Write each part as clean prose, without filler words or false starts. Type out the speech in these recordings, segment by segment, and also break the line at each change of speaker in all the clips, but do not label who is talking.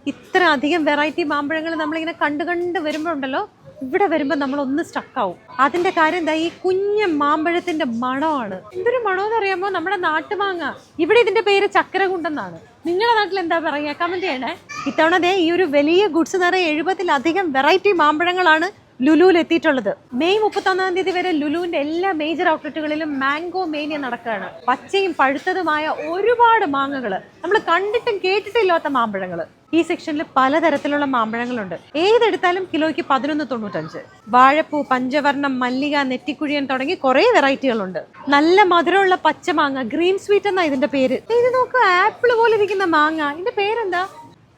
ഇത്ര അധികം വെറൈറ്റി മാമ്പഴങ്ങൾ നമ്മളിങ്ങനെ കണ്ട് വരുമ്പോൾ ഉണ്ടല്ലോ, ഇവിടെ വരുമ്പോൾ നമ്മളൊന്ന് സ്റ്റക്കാവും. അതിന്റെ കാര്യം എന്താ, ഈ കുഞ്ഞ മാമ്പഴത്തിന്റെ മണമാണ്. എന്തൊരു മണമെന്ന് അറിയാമോ, നമ്മുടെ നാട്ടുമാങ്ങ. ഇവിടെ ഇതിന്റെ പേര് ചക്കരകുണ്ടെന്നാണ്. നിങ്ങളുടെ നാട്ടിൽ എന്താ പറയുക, കമന്റ് ചെയ്യണേ. ഇത്തവണ ഈ ഒരു വലിയ ഗുഡ്സ് നിറയെ 70-ലധികം വെറൈറ്റി മാമ്പഴങ്ങളാണ് ലുലുവിൽ എത്തിയിട്ടുള്ളത്. മെയ് 31 വരെ ലുലുവിന്റെ എല്ലാ മേജർ ഔട്ട്ലെറ്റുകളിലും മാംഗോ മേനിയ നടക്കുകയാണ്. പച്ചയും പഴുത്തതുമായ ഒരുപാട് മാങ്ങകൾ, നമ്മൾ കണ്ടിട്ടും കേട്ടിട്ടില്ലാത്ത മാമ്പഴങ്ങൾ. ഈ സെക്ഷനിൽ പലതരത്തിലുള്ള മാമ്പഴങ്ങളുണ്ട്. ഏതെടുത്താലും കിലോയ്ക്ക് 11.95. വാഴപ്പൂ, പഞ്ചവർണം, മല്ലിക, നെറ്റിക്കുഴിയൻ തുടങ്ങി കുറെ വെറൈറ്റികളുണ്ട്. നല്ല മധുരമുള്ള പച്ചമാങ്ങ, ഗ്രീൻ സ്വീറ്റ് എന്നാ ഇതിന്റെ പേര്. ഇത് നോക്കുക, ആപ്പിൾ പോലെ ഇരിക്കുന്ന മാങ്ങ. ഇതിന്റെ പേരെന്താ?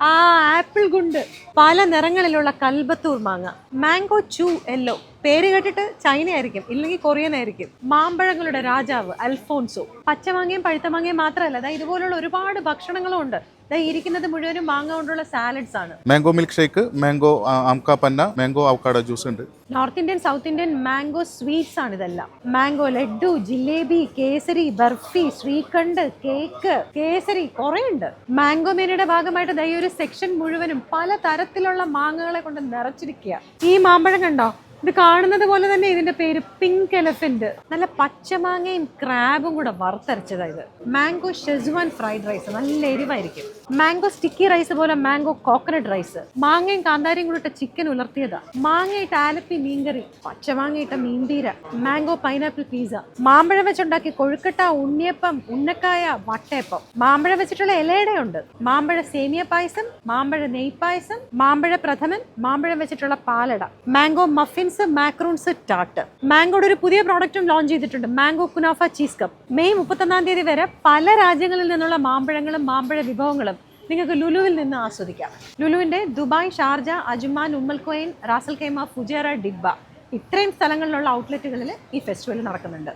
ആപ്പിൾ ഗുണ്ട്. പല നിറങ്ങളിലുള്ള കൽബത്തൂർ മാങ്ങ. മാംഗോ ചൂ യെല്ലോ. പേര് കേട്ടിട്ട് ചൈന ആയിരിക്കും, ഇല്ലെങ്കിൽ കൊറിയൻ ആയിരിക്കും. മാമ്പഴങ്ങളുടെ രാജാവ് അൽഫോൺസോ. പച്ചമാങ്ങയും പഴുത്തമാങ്ങയും മാത്രമല്ല, ഇതുപോലുള്ള ഒരുപാട് ഭക്ഷണങ്ങളും ഉണ്ട്. ഇരിക്കുന്നത് മുഴുവനും മാങ്ങ കൊണ്ടുള്ള സാലഡ്സ് ആണ്.
മാംഗോ മിൽക്ക് ഷേക്ക്, മാംഗോ ആംക പന്ന, മാംഗോ അവക്കാഡോ ജ്യൂസ് ഉണ്ട്.
North Indian, south Indian mango sweets ആണ് ഇതെല്ലാം. മാംഗോ ലഡു, ജിലേബി, കേസരി, ബർഫി, ശ്രീഖണ്ഡ്, കേക്ക്, കേസരി, കുറെ ഉണ്ട്. മാംഗോ മേനയുടെ ഭാഗമായിട്ട് ഈ ഒരു സെക്ഷൻ മുഴുവനും പല തരത്തിലുള്ള മാങ്ങകളെ കൊണ്ട് നിറച്ചിരിക്കുക. ഈ മാമ്പഴം കണ്ടോ, ഇത് കാണുന്നത് പോലെ തന്നെ ഇതിന്റെ പേര് പിങ്ക് എലഫന്റ്. നല്ല പച്ചമാങ്ങയും ക്രാബും കൂടെ വറുത്തരച്ചതാ ഇത്. മാംഗോ ഷെസ്വാൻ ഫ്രൈഡ് റൈസ്, നല്ല എരിവായിരിക്കും. മാംഗോ സ്റ്റിക്കി റൈസ് പോലെ മാംഗോ കോക്കനട്ട് റൈസ്. മാങ്ങയും കാന്താരിയും കൂടി ഇട്ട ചിക്കൻ ഉലർത്തിയതാ. മാങ്ങയിട്ട് ആലപ്പി മീൻകറി, പച്ചമാങ്ങയിട്ട മീൻതീര, മാംഗോ പൈനാപ്പിൾ പിസ്സ. മാമ്പഴം വെച്ചുണ്ടാക്കി കൊഴുക്കട്ട, ഉണ്ണിയപ്പം, ഉന്നക്കായ, വട്ടയപ്പം. മാമ്പഴം വെച്ചിട്ടുള്ള ഇലയുടെയുണ്ട്. മാമ്പഴ സേമിയ പായസം, മാമ്പഴ നെയ് പായസം, മാമ്പഴ പ്രഥമൻ, മാമ്പഴം വെച്ചിട്ടുള്ള പാലട, മാംഗോ മഫിൻ, മാക്രൂൺസ്, ടാർട്ട്. മാംഗോയുടെ ഒരു പുതിയ പ്രോഡക്റ്റും ലോഞ്ച് ചെയ്തിട്ടുണ്ട്, mango kunafa cheese cup. May 31 വരെ പല രാജ്യങ്ങളിൽ നിന്നുള്ള മാമ്പഴങ്ങളും മാമ്പഴ വിഭവങ്ങളും നിങ്ങൾക്ക് ലുലുവിൽ നിന്ന് ആസ്വദിക്കാം. ലുലുവിന്റെ Dubai, Sharjah, Ajman, Umm Al Quwain, Ras Al Khaimah, Fujairah, Dibba, ഇത്രയും സ്ഥലങ്ങളിലുള്ള ഔട്ട്ലെറ്റുകളിൽ ഈ ഫെസ്റ്റിവൽ നടക്കുന്നുണ്ട്.